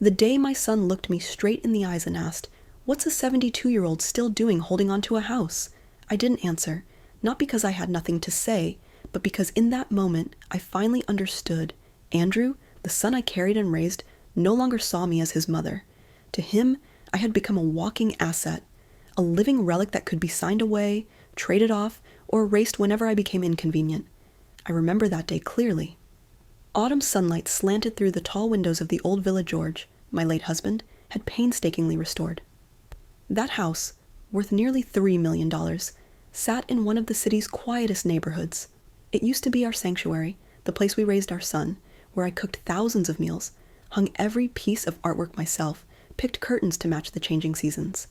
The day my son looked me straight in the eyes and asked, "What's a 72-year-old still doing holding on to a house?" I didn't answer, not because I had nothing to say, but because in that moment I finally understood. Andrew, the son I carried and raised, no longer saw me as his mother. To him, I had become a walking asset, a living relic that could be signed away, traded off, or erased whenever I became inconvenient. I remember that day clearly. Autumn sunlight slanted through the tall windows of the old villa George, my late husband, had painstakingly restored. That house, worth nearly $3 million, sat in one of the city's quietest neighborhoods. It used to be our sanctuary, the place we raised our son, where I cooked thousands of meals, hung every piece of artwork myself, picked curtains to match the changing seasons.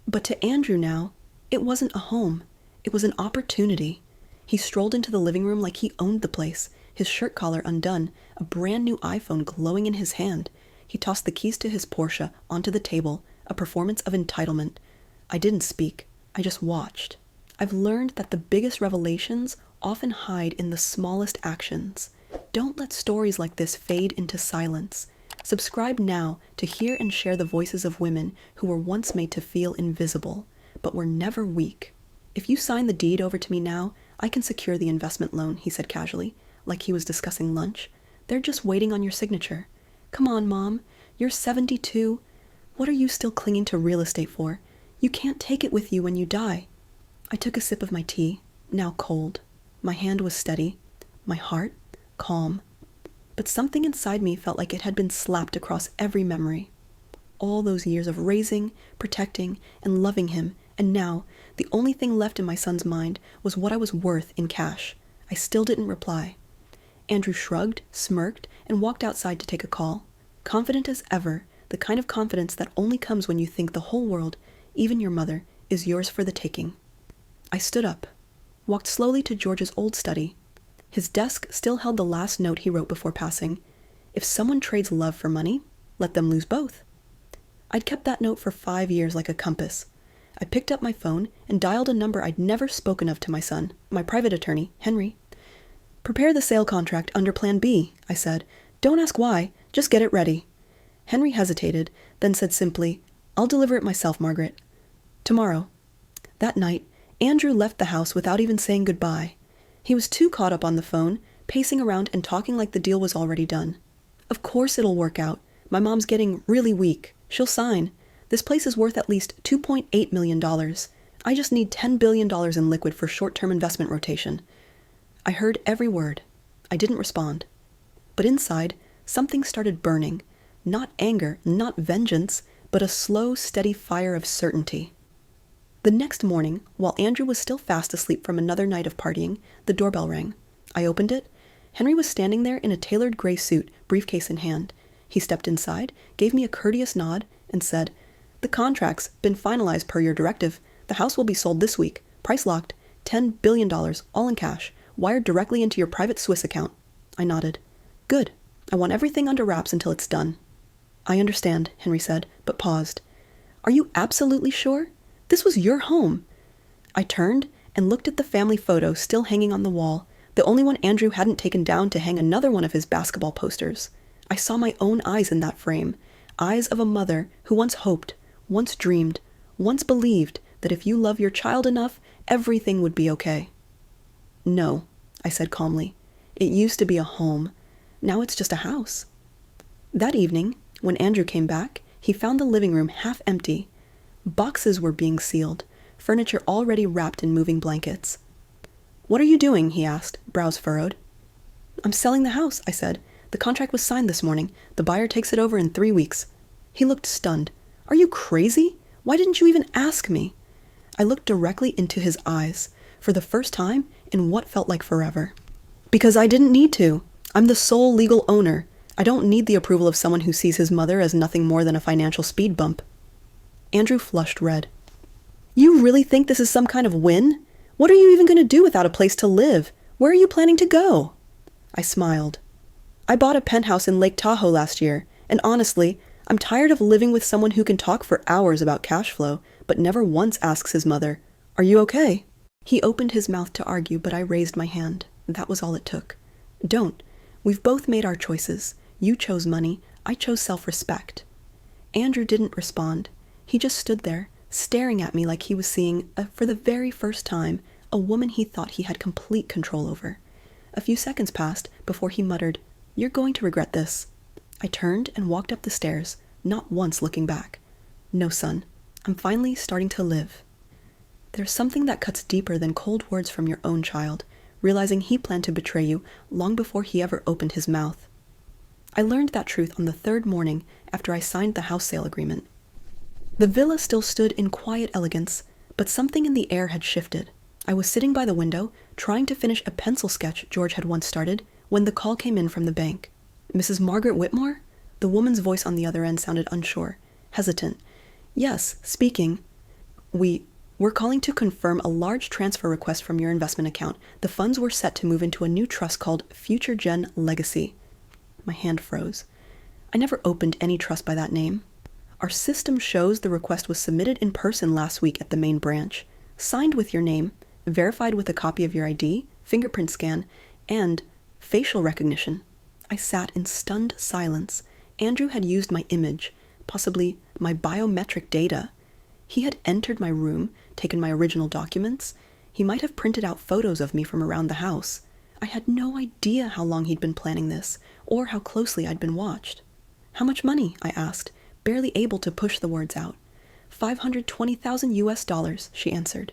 But to Andrew now, it wasn't a home. It was an opportunity. He strolled into the living room like he owned the place, his shirt collar undone, a brand new iPhone glowing in his hand. He tossed the keys to his Porsche onto the table, a performance of entitlement. I didn't speak. I just watched. I've learned that the biggest revelations often hide in the smallest actions. Don't let stories like this fade into silence. Subscribe now to hear and share the voices of women who were once made to feel invisible, but were never weak. If you sign the deed over to me now, I can secure the investment loan, he said casually, like he was discussing lunch. They're just waiting on your signature. Come on, Mom. You're 72. What are you still clinging to real estate for? You can't take it with you when you die. I took a sip of my tea, now cold. My hand was steady, my heart calm. But something inside me felt like it had been slapped across every memory. All those years of raising, protecting, and loving him, and now, the only thing left in my son's mind was what I was worth in cash. I still didn't reply. Andrew shrugged, smirked, and walked outside to take a call. Confident as ever, the kind of confidence that only comes when you think the whole world, even your mother, is yours for the taking. I stood up, walked slowly to George's old study. His desk still held the last note he wrote before passing. If someone trades love for money, let them lose both. I'd kept that note for 5 years like a compass. I picked up my phone and dialed a number I'd never spoken of to my son, my private attorney, Henry. "Prepare the sale contract under Plan B," I said. "Don't ask why, just get it ready." Henry hesitated, then said simply, "I'll deliver it myself, Margaret. Tomorrow." That night, Andrew left the house without even saying goodbye. He was too caught up on the phone, pacing around and talking like the deal was already done. "Of course it'll work out. My mom's getting really weak. She'll sign. This place is worth at least $2.8 million. I just need $10 billion in liquid for short-term investment rotation." I heard every word. I didn't respond. But inside, something started burning. Not anger, not vengeance, but a slow, steady fire of certainty. The next morning, while Andrew was still fast asleep from another night of partying, the doorbell rang. I opened it. Henry was standing there in a tailored gray suit, briefcase in hand. He stepped inside, gave me a courteous nod, and said, "The contract's been finalized per your directive. The house will be sold this week. Price locked. $10 billion, all in cash, wired directly into your private Swiss account." I nodded. "Good. I want everything under wraps until it's done." "I understand," Henry said, but paused. "Are you absolutely sure? This was your home." I turned and looked at the family photo still hanging on the wall, the only one Andrew hadn't taken down to hang another one of his basketball posters. I saw my own eyes in that frame, eyes of a mother who once hoped, once dreamed, once believed that if you love your child enough, everything would be okay. "No," I said calmly. "It used to be a home. Now it's just a house." That evening, when Andrew came back, he found the living room half empty. Boxes were being sealed, furniture already wrapped in moving blankets. "What are you doing?" he asked, brows furrowed. "I'm selling the house," I said. "The contract was signed this morning. The buyer takes it over in 3 weeks." He looked stunned. "Are you crazy? Why didn't you even ask me?" I looked directly into his eyes, for the first time in what felt like forever. "Because I didn't need to. I'm the sole legal owner. I don't need the approval of someone who sees his mother as nothing more than a financial speed bump." Andrew flushed red. "You really think this is some kind of win? What are you even going to do without a place to live? Where are you planning to go?" I smiled. "I bought a penthouse in Lake Tahoe last year, and honestly, I'm tired of living with someone who can talk for hours about cash flow, but never once asks his mother, 'Are you okay?'" He opened his mouth to argue, but I raised my hand. That was all it took. "Don't. We've both made our choices. You chose money. I chose self-respect. Andrew didn't respond. He just stood there, staring at me like he was seeing, for the very first time, a woman he thought he had complete control over. A few seconds passed before he muttered, "You're going to regret this." I turned and walked up the stairs, not once looking back. No, son, I'm finally starting to live. There's something that cuts deeper than cold words from your own child, realizing he planned to betray you long before he ever opened his mouth. I learned that truth on the third morning after I signed the house sale agreement. The villa still stood in quiet elegance, but something in the air had shifted. I was sitting by the window, trying to finish a pencil sketch George had once started, when the call came in from the bank. "Mrs. Margaret Whitmore?" The woman's voice on the other end sounded unsure, hesitant. "Yes, speaking. We're calling to confirm a large transfer request from your investment account. The funds were set to move into a new trust called Future Gen Legacy." My hand froze. I never opened any trust by that name. Our system shows the request was submitted in person last week at the main branch, signed with your name, verified with a copy of your ID, fingerprint scan, and facial recognition. I sat in stunned silence. Andrew had used my image, possibly my biometric data. He had entered my room, taken my original documents. He might have printed out photos of me from around the house. I had no idea how long he'd been planning this, or how closely I'd been watched. "How much money?" I asked, barely able to push the words out. $520,000 US, she answered.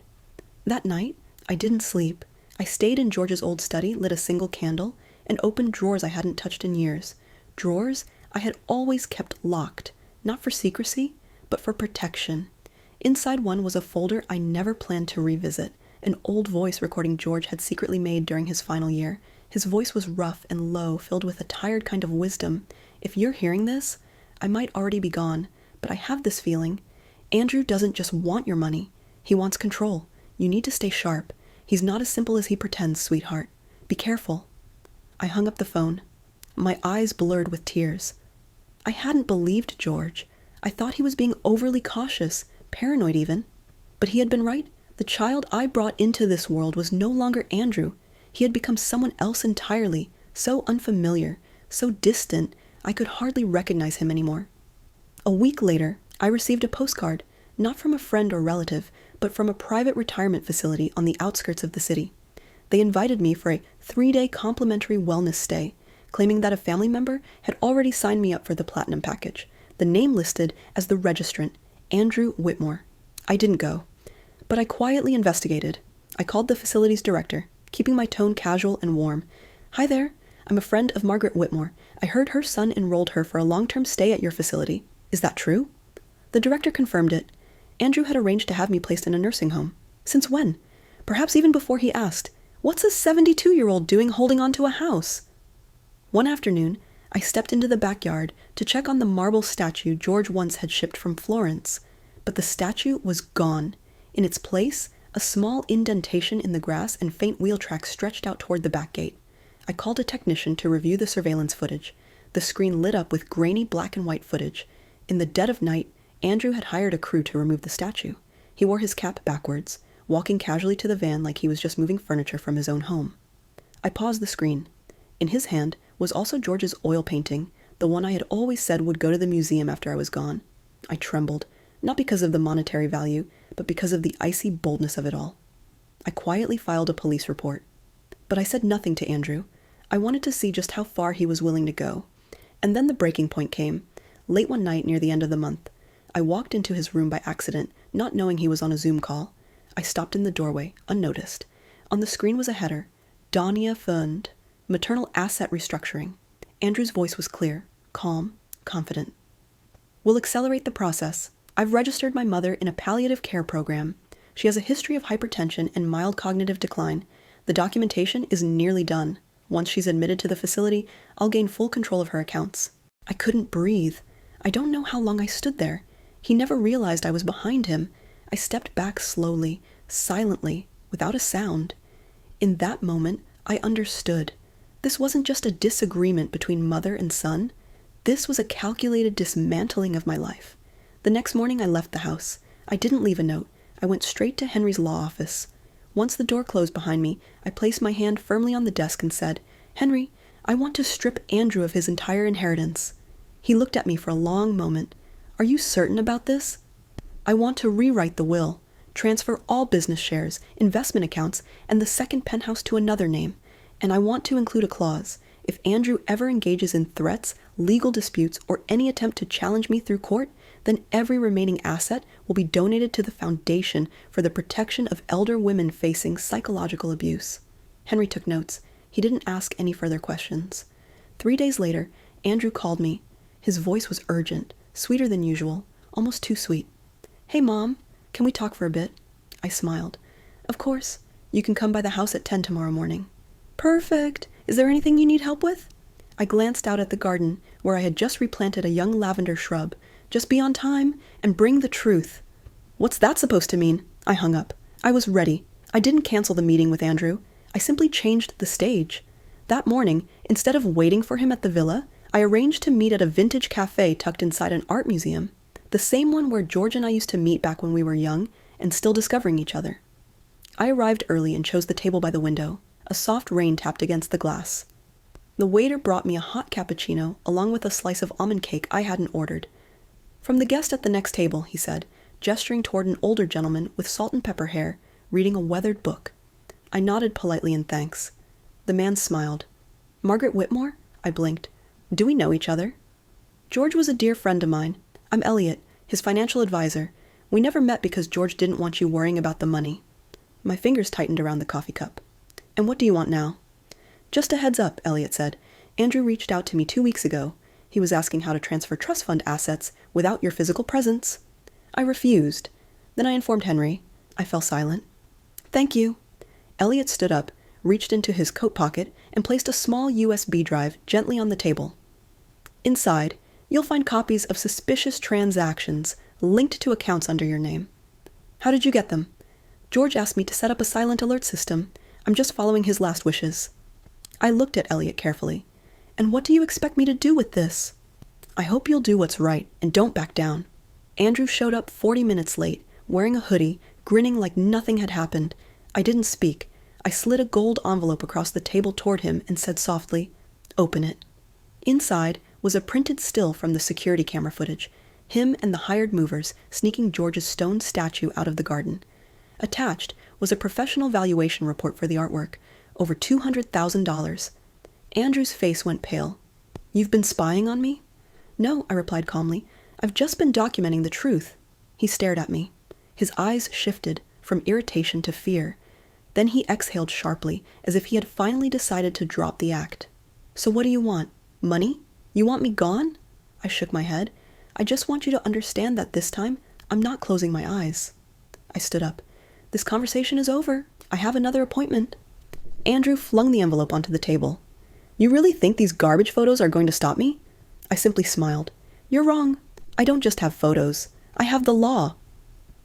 That night, I didn't sleep. I stayed in George's old study, lit a single candle, and opened drawers I hadn't touched in years. Drawers I had always kept locked, not for secrecy, but for protection. Inside one was a folder I never planned to revisit, an old voice recording George had secretly made during his final year. His voice was rough and low, filled with a tired kind of wisdom. "If you're hearing this, I might already be gone, but I have this feeling. Andrew doesn't just want your money. He wants control. You need to stay sharp. He's not as simple as he pretends, sweetheart. Be careful." I hung up the phone. My eyes blurred with tears. I hadn't believed George. I thought he was being overly cautious, paranoid even. But he had been right. The child I brought into this world was no longer Andrew. He had become someone else entirely, so unfamiliar, so distant, I could hardly recognize him anymore. A week later, I received a postcard, not from a friend or relative, but from a private retirement facility on the outskirts of the city. They invited me for a 3-day complimentary wellness stay, claiming that a family member had already signed me up for the platinum package, the name listed as the registrant, Andrew Whitmore. I didn't go, but I quietly investigated. I called the facility's director, keeping my tone casual and warm. "Hi there, I'm a friend of Margaret Whitmore. I heard her son enrolled her for a long-term stay at your facility. Is that true?" The director confirmed it. Andrew had arranged to have me placed in a nursing home. Since when? Perhaps even before he asked, "What's a 72-year-old doing holding on to a house?" One afternoon, I stepped into the backyard to check on the marble statue George once had shipped from Florence. But the statue was gone. In its place, a small indentation in the grass and faint wheel tracks stretched out toward the back gate. I called a technician to review the surveillance footage. The screen lit up with grainy black and white footage. In the dead of night, Andrew had hired a crew to remove the statue. He wore his cap backwards, walking casually to the van like he was just moving furniture from his own home. I paused the screen. In his hand was also George's oil painting, the one I had always said would go to the museum after I was gone. I trembled, not because of the monetary value, but because of the icy boldness of it all. I quietly filed a police report. But I said nothing to Andrew. I wanted to see just how far he was willing to go. And then the breaking point came. Late one night near the end of the month, I walked into his room by accident, not knowing he was on a Zoom call. I stopped in the doorway, unnoticed. On the screen was a header, Dania Fund, Maternal Asset Restructuring. Andrew's voice was clear, calm, confident. "We'll accelerate the process. I've registered my mother in a palliative care program. She has a history of hypertension and mild cognitive decline. The documentation is nearly done. Once she's admitted to the facility, I'll gain full control of her accounts." I couldn't breathe. I don't know how long I stood there. He never realized I was behind him. I stepped back slowly, silently, without a sound. In that moment, I understood. This wasn't just a disagreement between mother and son. This was a calculated dismantling of my life. The next morning I left the house. I didn't leave a note. I went straight to Henry's law office. Once the door closed behind me, I placed my hand firmly on the desk and said, "Henry, I want to strip Andrew of his entire inheritance." He looked at me for a long moment. Are you certain about this? I want to rewrite the will, transfer all business shares, investment accounts, and the second penthouse to another name. And I want to include a clause. If Andrew ever engages in threats, legal disputes, or any attempt to challenge me through court, then every remaining asset will be donated to the Foundation for the Protection of Elder Women Facing Psychological Abuse. Henry took notes. He didn't ask any further questions. 3 days later, Andrew called me. His voice was urgent, sweeter than usual, almost too sweet. Hey, Mom, can we talk for a bit? I smiled. Of course. You can come by the house at 10 tomorrow morning. Perfect. Is there anything you need help with? I glanced out at the garden, where I had just replanted a young lavender shrub. Just be on time and bring the truth. What's that supposed to mean? I hung up. I was ready. I didn't cancel the meeting with Andrew. I simply changed the stage. That morning, instead of waiting for him at the villa, I arranged to meet at a vintage cafe tucked inside an art museum, the same one where George and I used to meet back when we were young and still discovering each other. I arrived early and chose the table by the window. A soft rain tapped against the glass. The waiter brought me a hot cappuccino along with a slice of almond cake I hadn't ordered. From the guest at the next table, he said, gesturing toward an older gentleman with salt and pepper hair, reading a weathered book. I nodded politely in thanks. The man smiled. Margaret Whitmore? I blinked. Do we know each other? George was a dear friend of mine. I'm Elliot, his financial advisor. We never met because George didn't want you worrying about the money. My fingers tightened around the coffee cup. And what do you want now? Just a heads up, Elliot said. Andrew reached out to me 2 weeks ago. He was asking how to transfer trust fund assets without your physical presence. I refused. Then I informed Henry. I fell silent. Thank you. Elliot stood up, reached into his coat pocket, and placed a small USB drive gently on the table. Inside, you'll find copies of suspicious transactions linked to accounts under your name. How did you get them? George asked me to set up a silent alert system. I'm just following his last wishes. I looked at Elliot carefully. And what do you expect me to do with this? I hope you'll do what's right and don't back down. Andrew showed up 40 minutes late, wearing a hoodie, grinning like nothing had happened. I didn't speak. I slid a gold envelope across the table toward him and said softly, "Open it." Inside was a printed still from the security camera footage, him and the hired movers sneaking George's stone statue out of the garden. Attached was a professional valuation report for the artwork, over $200,000. Andrew's face went pale. You've been spying on me? No, I replied calmly. I've just been documenting the truth. He stared at me. His eyes shifted from irritation to fear. Then he exhaled sharply, as if he had finally decided to drop the act. So what do you want? Money? You want me gone? I shook my head. I just want you to understand that this time, I'm not closing my eyes. I stood up. This conversation is over. I have another appointment. Andrew flung the envelope onto the table. You really think these garbage photos are going to stop me? I simply smiled. You're wrong. I don't just have photos. I have the law.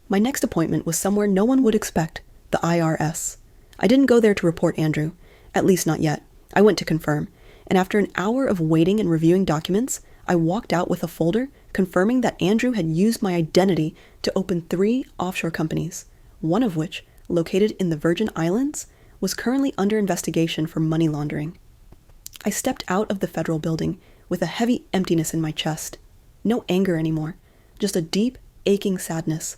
My next appointment was somewhere no one would expect, the IRS. I didn't go there to report Andrew, at least not yet. I went to confirm, and after an hour of waiting and reviewing documents, I walked out with a folder confirming that Andrew had used my identity to open 3 offshore companies, one of which, located in the Virgin Islands, was currently under investigation for money laundering. I stepped out of the federal building with a heavy emptiness in my chest. No anger anymore, just a deep, aching sadness.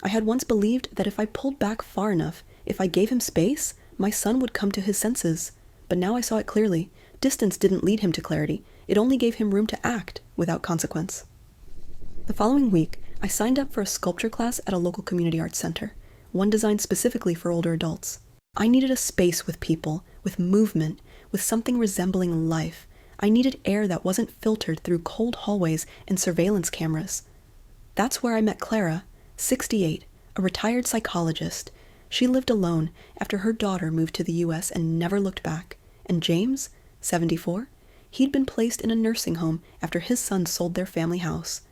I had once believed that if I pulled back far enough, if I gave him space, my son would come to his senses. But now I saw it clearly. Distance didn't lead him to clarity. It only gave him room to act without consequence. The following week, I signed up for a sculpture class at a local community arts center, one designed specifically for older adults. I needed a space with people, with movement, with something resembling life. I needed air that wasn't filtered through cold hallways and surveillance cameras. That's where I met Clara, 68, a retired psychologist. She lived alone after her daughter moved to the U.S. and never looked back. And James, 74, he'd been placed in a nursing home after his son sold their family house.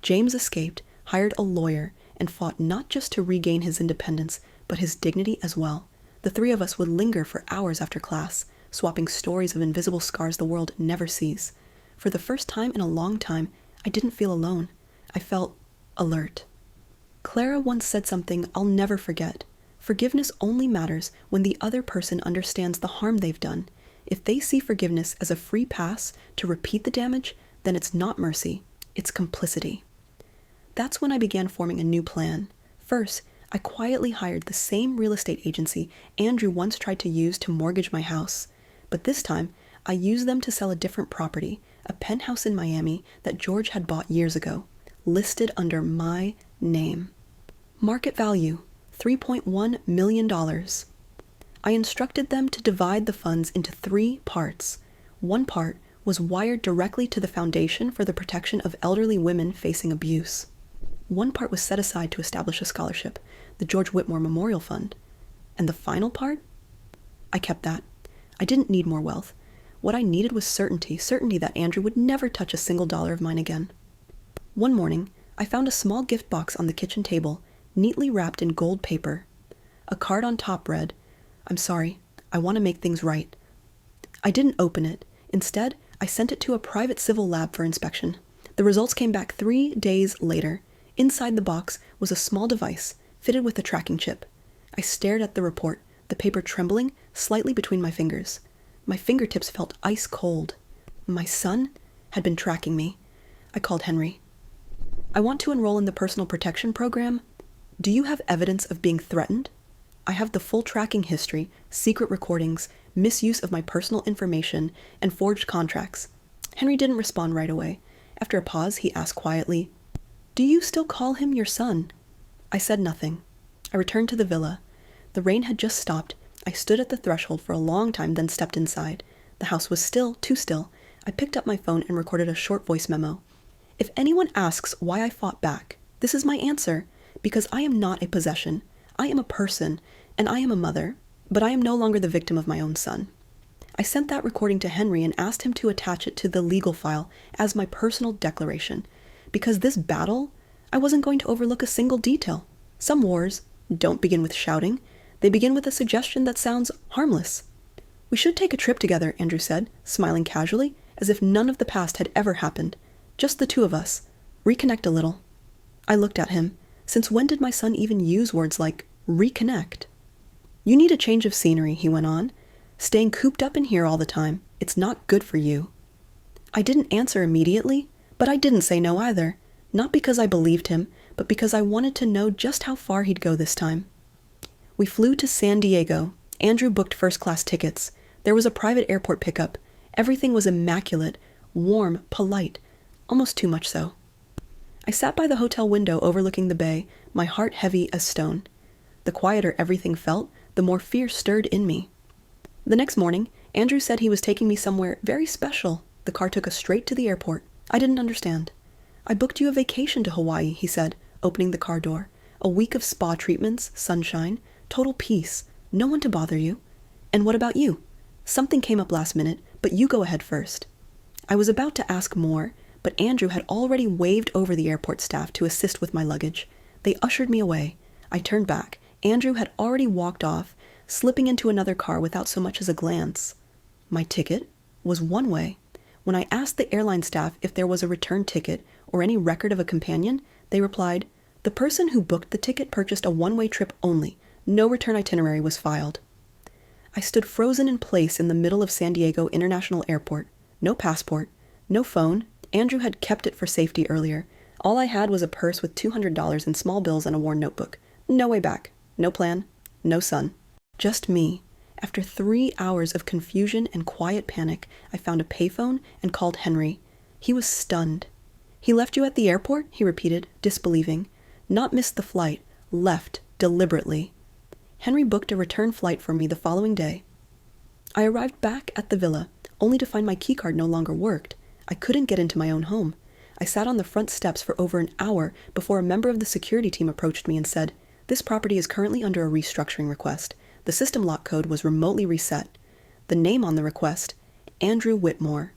James escaped, hired a lawyer, and fought not just to regain his independence, but his dignity as well. The 3 of us would linger for hours after class, swapping stories of invisible scars the world never sees. For the first time in a long time, I didn't feel alone. I felt alert. Clara once said something I'll never forget. Forgiveness only matters when the other person understands the harm they've done. If they see forgiveness as a free pass to repeat the damage, then it's not mercy, it's complicity. That's when I began forming a new plan. First, I quietly hired the same real estate agency Andrew once tried to use to mortgage my house, but this time I used them to sell a different property, a penthouse in Miami that George had bought years ago, listed under my name. Market value, $3.1 million. I instructed them to divide the funds into 3 parts. One part was wired directly to the Foundation for the Protection of Elderly Women Facing Abuse. One part was set aside to establish a scholarship, the George Whitmore Memorial Fund. And the final part? I kept that. I didn't need more wealth. What I needed was certainty that Andrew would never touch a single dollar of mine again. One morning, I found a small gift box on the kitchen table, neatly wrapped in gold paper. A card on top read, "I'm sorry, I want to make things right." I didn't open it. Instead, I sent it to a private civil lab for inspection. The results came back 3 days later. Inside the box was a small device, fitted with a tracking chip. I stared at the report, the paper trembling slightly between my fingers. My fingertips felt ice cold. My son had been tracking me. I called Henry. "I want to enroll in the personal protection program. Do you have evidence of being threatened? I have the full tracking history, secret recordings, misuse of my personal information, and forged contracts." Henry didn't respond right away. After a pause, he asked quietly, "Do you still call him your son?" I said nothing. I returned to the villa. The rain had just stopped. I stood at the threshold for a long time, then stepped inside. The house was still, too still. I picked up my phone and recorded a short voice memo. "If anyone asks why I fought back, this is my answer. Because I am not a possession. I am a person, and I am a mother, but I am no longer the victim of my own son." I sent that recording to Henry and asked him to attach it to the legal file as my personal declaration. Because this battle, I wasn't going to overlook a single detail. Some wars don't begin with shouting. They begin with a suggestion that sounds harmless. "We should take a trip together," Andrew said, smiling casually, as if none of the past had ever happened. "Just the 2 of us. Reconnect a little." I looked at him. Since when did my son even use words like reconnect? "You need a change of scenery," he went on. "Staying cooped up in here all the time, it's not good for you." I didn't answer immediately, but I didn't say no either. Not because I believed him, but because I wanted to know just how far he'd go this time. We flew to San Diego. Andrew booked first-class tickets. There was a private airport pickup. Everything was immaculate, warm, polite, almost too much so. I sat by the hotel window overlooking the bay, my heart heavy as stone. The quieter everything felt, the more fear stirred in me. The next morning, Andrew said he was taking me somewhere very special. The car took us straight to the airport. I didn't understand. "I booked you a vacation to Hawaii," he said, opening the car door. "A week of spa treatments, sunshine, total peace, no one to bother you. And what about you? Something came up last minute, but you go ahead first." I was about to ask more, but Andrew had already waved over the airport staff to assist with my luggage. They ushered me away. I turned back. Andrew had already walked off, slipping into another car without so much as a glance. My ticket was one way. When I asked the airline staff if there was a return ticket or any record of a companion, they replied, "The person who booked the ticket purchased a one-way trip only. No return itinerary was filed." I stood frozen in place in the middle of San Diego International Airport. No passport, no phone. Andrew had kept it for safety earlier. All I had was a purse with $200 in small bills and a worn notebook. No way back. No plan. No son. Just me. After 3 hours of confusion and quiet panic, I found a payphone and called Henry. He was stunned. "He left you at the airport?" he repeated, disbelieving. "Not missed the flight. Left. Deliberately." Henry booked a return flight for me the following day. I arrived back at the villa, only to find my keycard no longer worked. I couldn't get into my own home. I sat on the front steps for over an hour before a member of the security team approached me and said, "This property is currently under a restructuring request. The system lock code was remotely reset. The name on the request, Andrew Whitmore."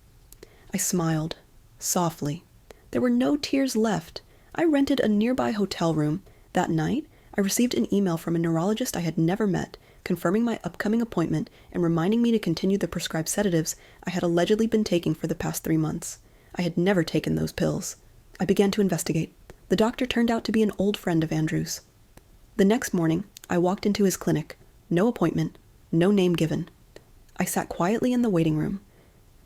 I smiled, softly. There were no tears left. I rented a nearby hotel room. That night, I received an email from a neurologist I had never met, confirming my upcoming appointment and reminding me to continue the prescribed sedatives I had allegedly been taking for the past 3 months. I had never taken those pills. I began to investigate. The doctor turned out to be an old friend of Andrew's. The next morning, I walked into his clinic. No appointment, no name given. I sat quietly in the waiting room.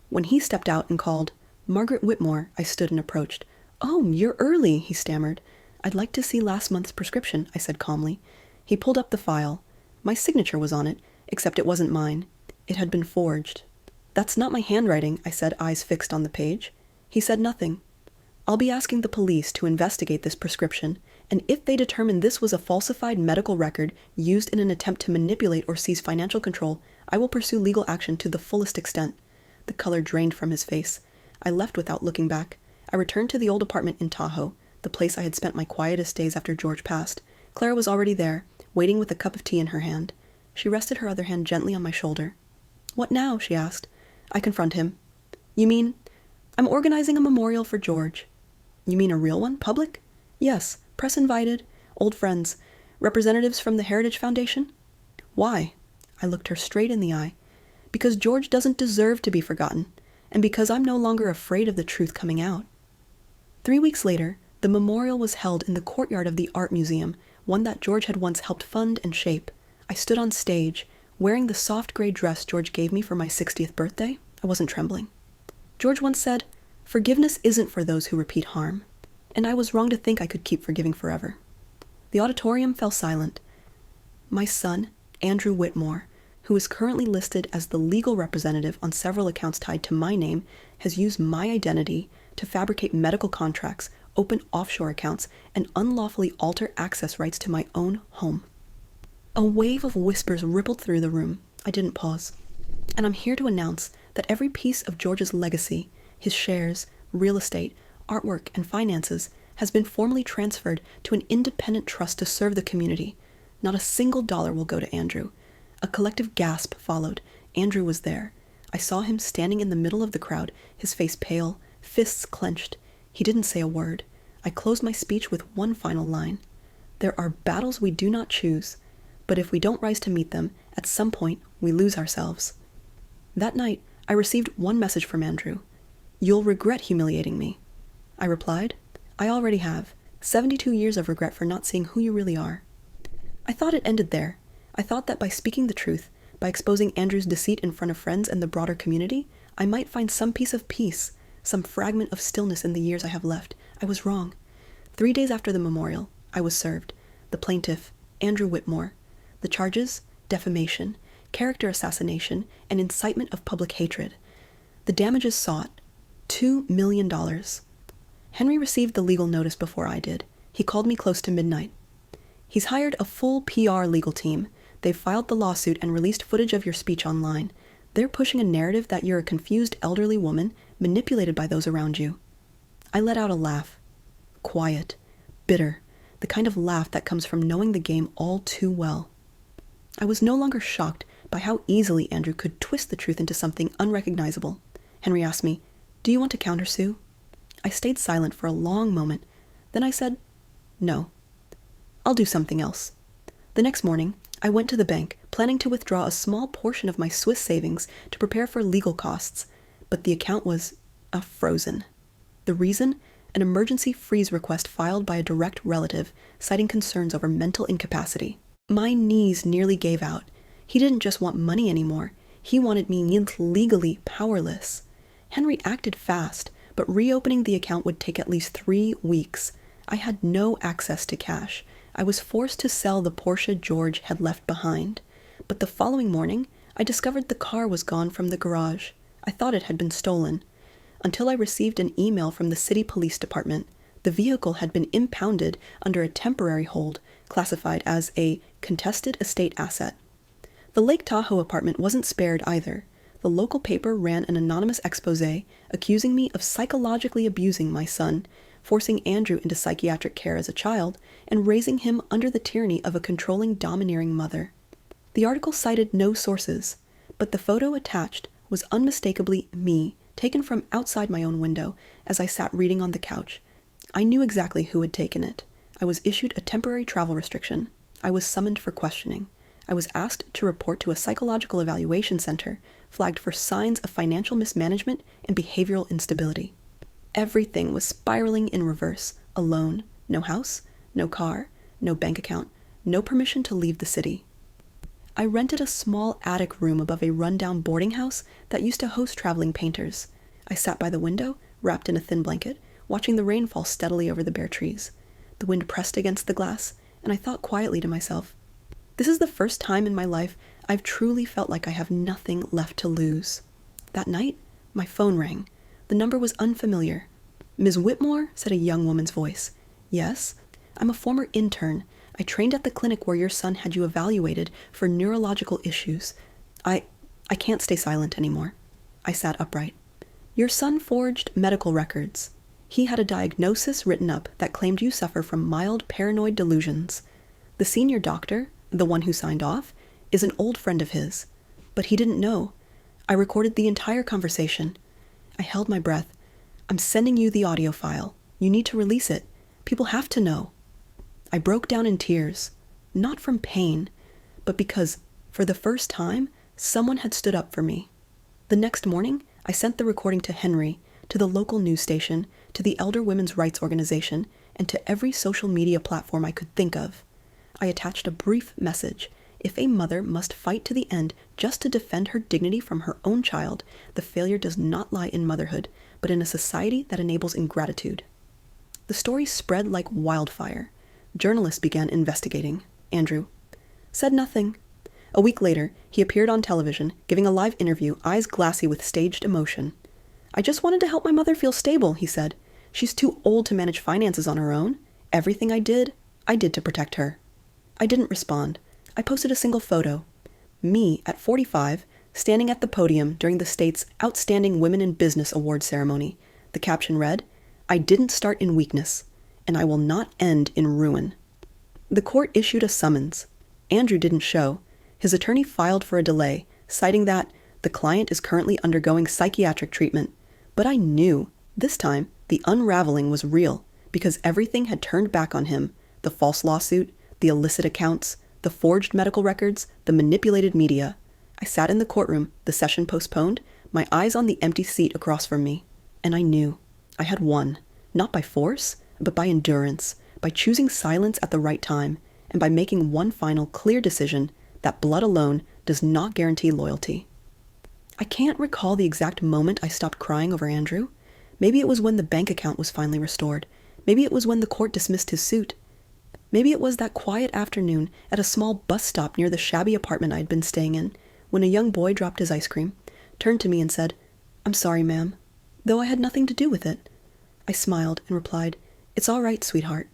When he stepped out and called, Margaret Whitmore, I stood and approached. Oh, you're early, he stammered. I'd like to see last month's prescription, I said calmly. He pulled up the file. My signature was on it, except it wasn't mine. It had been forged. That's not my handwriting, I said, eyes fixed on the page. He said nothing. I'll be asking the police to investigate this prescription, and if they determine this was a falsified medical record used in an attempt to manipulate or seize financial control, I will pursue legal action to the fullest extent. The color drained from his face. I left without looking back. I returned to the old apartment in Tahoe, the place I had spent my quietest days after George passed. Clara was already there, waiting with a cup of tea in her hand. She rested her other hand gently on my shoulder. What now? She asked. I confront him. You mean? I'm organizing a memorial for George. You mean a real one? Public? Yes. Press invited. Old friends. Representatives from the Heritage Foundation? Why? I looked her straight in the eye. Because George doesn't deserve to be forgotten, and because I'm no longer afraid of the truth coming out. 3 weeks later, the memorial was held in the courtyard of the Art Museum, one that George had once helped fund and shape. I stood on stage, wearing the soft gray dress George gave me for my 60th birthday. I wasn't trembling. George once said, "Forgiveness isn't for those who repeat harm," and I was wrong to think I could keep forgiving forever. The auditorium fell silent. My son, Andrew Whitmore, who is currently listed as the legal representative on several accounts tied to my name, has used my identity to fabricate medical contracts, open offshore accounts, and unlawfully alter access rights to my own home. A wave of whispers rippled through the room. I didn't pause. And I'm here to announce that every piece of George's legacy, his shares, real estate, artwork, and finances, has been formally transferred to an independent trust to serve the community. Not a single dollar will go to Andrew. A collective gasp followed. Andrew was there. I saw him standing in the middle of the crowd, his face pale, fists clenched. He didn't say a word. I closed my speech with one final line. There are battles we do not choose, but if we don't rise to meet them, at some point we lose ourselves. That night, I received one message from Andrew. You'll regret humiliating me. I replied, I already have. 72 years of regret for not seeing who you really are. I thought it ended there. I thought that by speaking the truth, by exposing Andrew's deceit in front of friends and the broader community, I might find some piece of peace, some fragment of stillness in the years I have left. I was wrong. 3 days after the memorial, I was served. The plaintiff, Andrew Whitmore. The charges, defamation, character assassination, and incitement of public hatred. The damages sought, $2 million. Henry received the legal notice before I did. He called me close to midnight. He's hired a full PR legal team. They've filed the lawsuit and released footage of your speech online. They're pushing a narrative that you're a confused elderly woman manipulated by those around you. I let out a laugh. Quiet, bitter, the kind of laugh that comes from knowing the game all too well. I was no longer shocked by how easily Andrew could twist the truth into something unrecognizable. Henry asked me, Do you want to countersue? I stayed silent for a long moment. Then I said, No. I'll do something else. The next morning, I went to the bank, planning to withdraw a small portion of my Swiss savings to prepare for legal costs, but the account was frozen. The reason? An emergency freeze request filed by a direct relative, citing concerns over mental incapacity. My knees nearly gave out. He didn't just want money anymore. He wanted me legally powerless. Henry acted fast, but reopening the account would take at least 3 weeks. I had no access to cash. I was forced to sell the Porsche George had left behind. But the following morning, I discovered the car was gone from the garage. I thought it had been stolen. Until I received an email from the city police department. The vehicle had been impounded under a temporary hold, classified as a contested estate asset. The Lake Tahoe apartment wasn't spared either. The local paper ran an anonymous expose accusing me of psychologically abusing my son, forcing Andrew into psychiatric care as a child, and raising him under the tyranny of a controlling, domineering mother. The article cited no sources, but the photo attached was unmistakably me, taken from outside my own window as I sat reading on the couch. I knew exactly who had taken it. I was issued a temporary travel restriction. I was summoned for questioning. I was asked to report to a psychological evaluation center, flagged for signs of financial mismanagement and behavioral instability. Everything was spiraling in reverse. Alone. No house, no car, no bank account, no permission to leave the city. I rented a small attic room above a rundown boarding house that used to host traveling painters. I sat by the window, wrapped in a thin blanket, watching the rain fall steadily over the bare trees. The wind pressed against the glass, and I thought quietly to myself, this is the first time in my life I've truly felt like I have nothing left to lose. That night, my phone rang. The number was unfamiliar. "Ms. Whitmore?" said a young woman's voice. "Yes, I'm a former intern. I trained at the clinic where your son had you evaluated for neurological issues. I can't stay silent anymore." I sat upright. "Your son forged medical records. He had a diagnosis written up that claimed you suffer from mild paranoid delusions. The senior doctor, the one who signed off, is an old friend of his. But he didn't know. I recorded the entire conversation." I held my breath. "I'm sending you the audio file. You need to release it. People have to know." I broke down in tears, not from pain, but because, for the first time, someone had stood up for me. The next morning, I sent the recording to Henry, to the local news station, to the Elder Women's Rights Organization, and to every social media platform I could think of. I attached a brief message. If a mother must fight to the end just to defend her dignity from her own child, the failure does not lie in motherhood, but in a society that enables ingratitude. The story spread like wildfire. Journalists began investigating. Andrew said nothing. A week later, he appeared on television, giving a live interview, eyes glassy with staged emotion. "I just wanted to help my mother feel stable," he said. "She's too old to manage finances on her own. Everything I did to protect her." I didn't respond. I posted a single photo. Me, at 45, standing at the podium during the state's Outstanding Women in Business Award ceremony. The caption read, "I didn't start in weakness, and I will not end in ruin." The court issued a summons. Andrew didn't show. His attorney filed for a delay, citing that the client is currently undergoing psychiatric treatment. But I knew, this time, the unraveling was real, because everything had turned back on him. The false lawsuit, the illicit accounts, the forged medical records, the manipulated media. I sat in the courtroom, the session postponed, my eyes on the empty seat across from me. And I knew I had won, not by force, but by endurance, by choosing silence at the right time, and by making one final clear decision that blood alone does not guarantee loyalty. I can't recall the exact moment I stopped crying over Andrew. Maybe it was when the bank account was finally restored. Maybe it was when the court dismissed his suit. Maybe it was that quiet afternoon at a small bus stop near the shabby apartment I had been staying in, when a young boy dropped his ice cream, turned to me and said, "I'm sorry, ma'am," though I had nothing to do with it. I smiled and replied, "It's all right, sweetheart."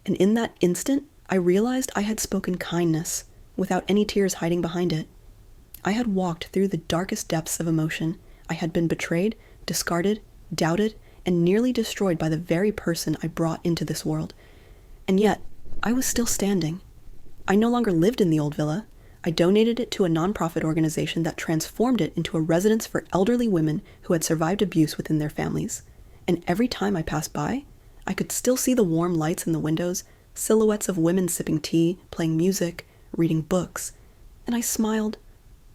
And in that instant, I realized I had spoken kindness, without any tears hiding behind it. I had walked through the darkest depths of emotion. I had been betrayed, discarded, doubted, and nearly destroyed by the very person I brought into this world. And yet, I was still standing. I no longer lived in the old villa. I donated it to a nonprofit organization that transformed it into a residence for elderly women who had survived abuse within their families. And every time I passed by, I could still see the warm lights in the windows, silhouettes of women sipping tea, playing music, reading books. And I smiled.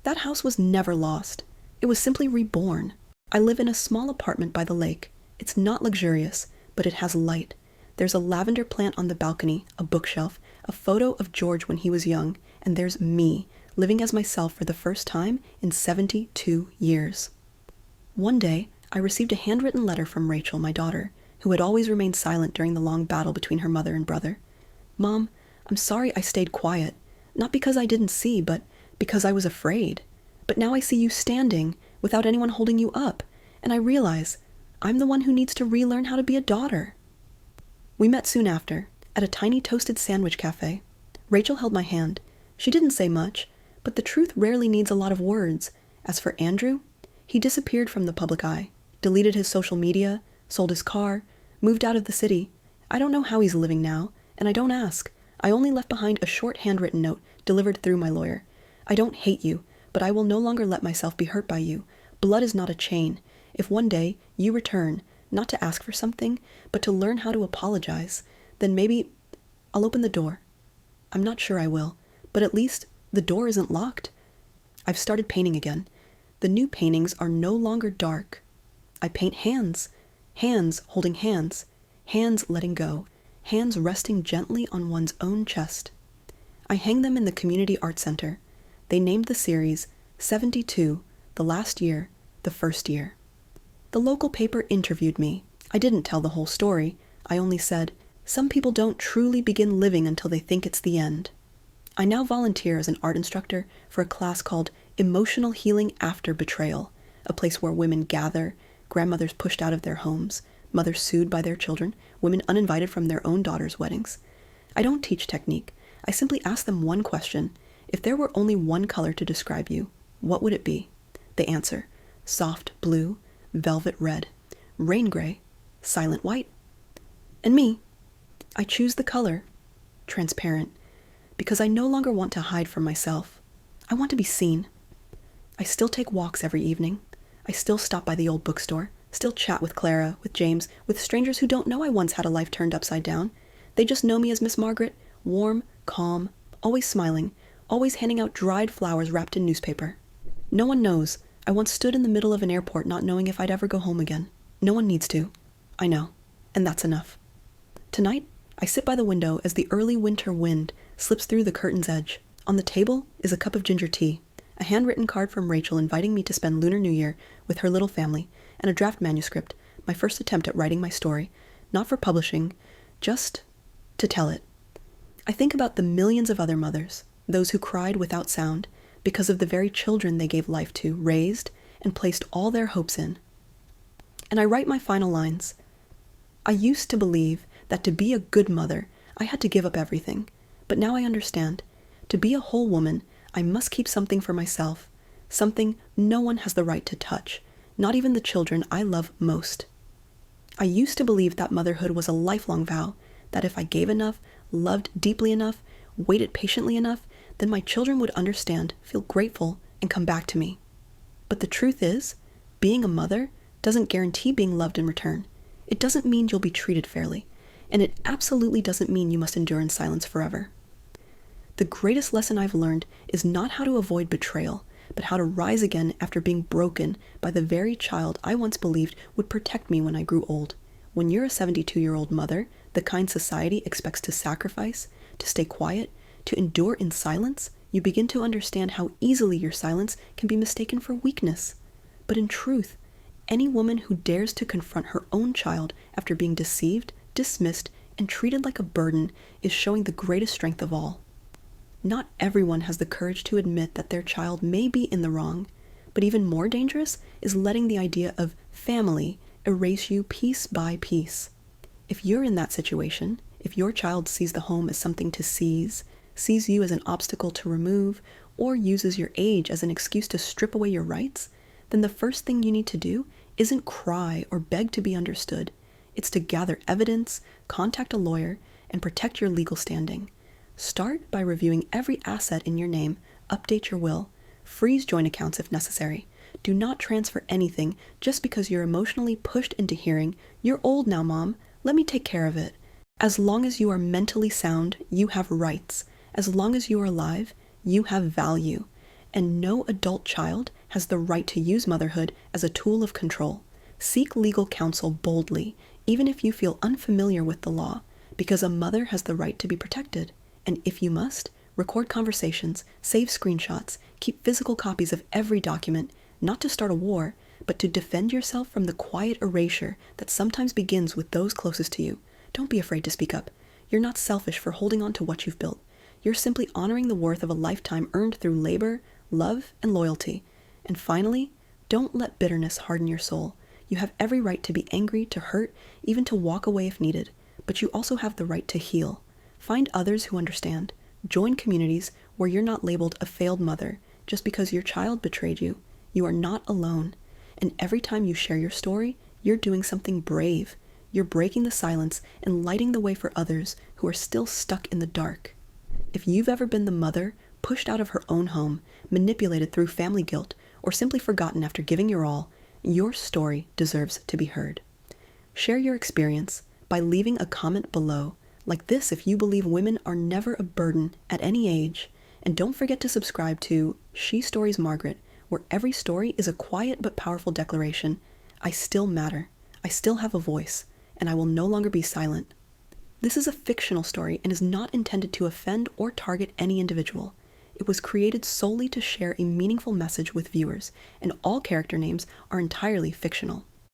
That house was never lost. It was simply reborn. I live in a small apartment by the lake. It's not luxurious, but it has light. There's a lavender plant on the balcony, a bookshelf, a photo of George when he was young, and there's me, living as myself for the first time in 72 years. One day, I received a handwritten letter from Rachel, my daughter, who had always remained silent during the long battle between her mother and brother. "Mom, I'm sorry I stayed quiet. Not because I didn't see, but because I was afraid. But now I see you standing, without anyone holding you up, and I realize I'm the one who needs to relearn how to be a daughter." We met soon after, at a tiny toasted sandwich cafe. Rachel held my hand. She didn't say much, but the truth rarely needs a lot of words. As for Andrew, he disappeared from the public eye, deleted his social media, sold his car, moved out of the city. I don't know how he's living now, and I don't ask. I only left behind a short handwritten note delivered through my lawyer. "I don't hate you, but I will no longer let myself be hurt by you. Blood is not a chain. If one day you return, not to ask for something, but to learn how to apologize, then maybe I'll open the door. I'm not sure I will, but at least the door isn't locked." I've started painting again. The new paintings are no longer dark. I paint hands, hands holding hands, hands letting go, hands resting gently on one's own chest. I hang them in the Community Art Center. They named the series 72, the last year, the first year. The local paper interviewed me. I didn't tell the whole story. I only said, some people don't truly begin living until they think it's the end. I now volunteer as an art instructor for a class called Emotional Healing After Betrayal, a place where women gather, grandmothers pushed out of their homes, mothers sued by their children, women uninvited from their own daughters' weddings. I don't teach technique. I simply ask them one question. If there were only one color to describe you, what would it be? They answer, soft blue, velvet red, rain gray, silent white. And me, I choose the color, transparent, because I no longer want to hide from myself. I want to be seen. I still take walks every evening. I still stop by the old bookstore, still chat with Clara, with James, with strangers who don't know I once had a life turned upside down. They just know me as Miss Margaret, warm, calm, always smiling, always handing out dried flowers wrapped in newspaper. No one knows. I once stood in the middle of an airport not knowing if I'd ever go home again. No one needs to. I know. And that's enough. Tonight, I sit by the window as the early winter wind slips through the curtain's edge. On the table is a cup of ginger tea, a handwritten card from Rachel inviting me to spend Lunar New Year with her little family, and a draft manuscript, my first attempt at writing my story, not for publishing, just to tell it. I think about the millions of other mothers, those who cried without sound because of the very children they gave life to, raised, and placed all their hopes in. And I write my final lines. I used to believe that to be a good mother, I had to give up everything. But now I understand. To be a whole woman, I must keep something for myself, something no one has the right to touch, not even the children I love most. I used to believe that motherhood was a lifelong vow, that if I gave enough, loved deeply enough, waited patiently enough, then my children would understand, feel grateful, and come back to me. But the truth is, being a mother doesn't guarantee being loved in return. It doesn't mean you'll be treated fairly, and it absolutely doesn't mean you must endure in silence forever. The greatest lesson I've learned is not how to avoid betrayal, but how to rise again after being broken by the very child I once believed would protect me when I grew old. When you're a 72-year-old mother, the kind society expects to sacrifice, to stay quiet, to endure in silence, you begin to understand how easily your silence can be mistaken for weakness. But in truth, any woman who dares to confront her own child after being deceived, dismissed, and treated like a burden is showing the greatest strength of all. Not everyone has the courage to admit that their child may be in the wrong, but even more dangerous is letting the idea of family erase you piece by piece. If you're in that situation, if your child sees the home as something to seize, sees you as an obstacle to remove, or uses your age as an excuse to strip away your rights, then the first thing you need to do isn't cry or beg to be understood. It's to gather evidence, contact a lawyer, and protect your legal standing. Start by reviewing every asset in your name, update your will, freeze joint accounts if necessary. Do not transfer anything just because you're emotionally pushed into hearing, "You're old now, Mom, let me take care of it." As long as you are mentally sound, you have rights. As long as you are alive, you have value. And no adult child has the right to use motherhood as a tool of control. Seek legal counsel boldly, even if you feel unfamiliar with the law, because a mother has the right to be protected. And if you must, record conversations, save screenshots, keep physical copies of every document, not to start a war, but to defend yourself from the quiet erasure that sometimes begins with those closest to you. Don't be afraid to speak up. You're not selfish for holding on to what you've built. You're simply honoring the worth of a lifetime earned through labor, love, and loyalty. And finally, don't let bitterness harden your soul. You have every right to be angry, to hurt, even to walk away if needed, but you also have the right to heal. Find others who understand. Join communities where you're not labeled a failed mother just because your child betrayed you. You are not alone. And every time you share your story, you're doing something brave. You're breaking the silence and lighting the way for others who are still stuck in the dark. If you've ever been the mother pushed out of her own home, manipulated through family guilt, or simply forgotten after giving your all, your story deserves to be heard. Share your experience by leaving a comment below, like this if you believe women are never a burden at any age, and don't forget to subscribe to She Stories Margaret, where every story is a quiet but powerful declaration. I still matter, I still have a voice, and I will no longer be silent. This is a fictional story and is not intended to offend or target any individual. It was created solely to share a meaningful message with viewers, and all character names are entirely fictional.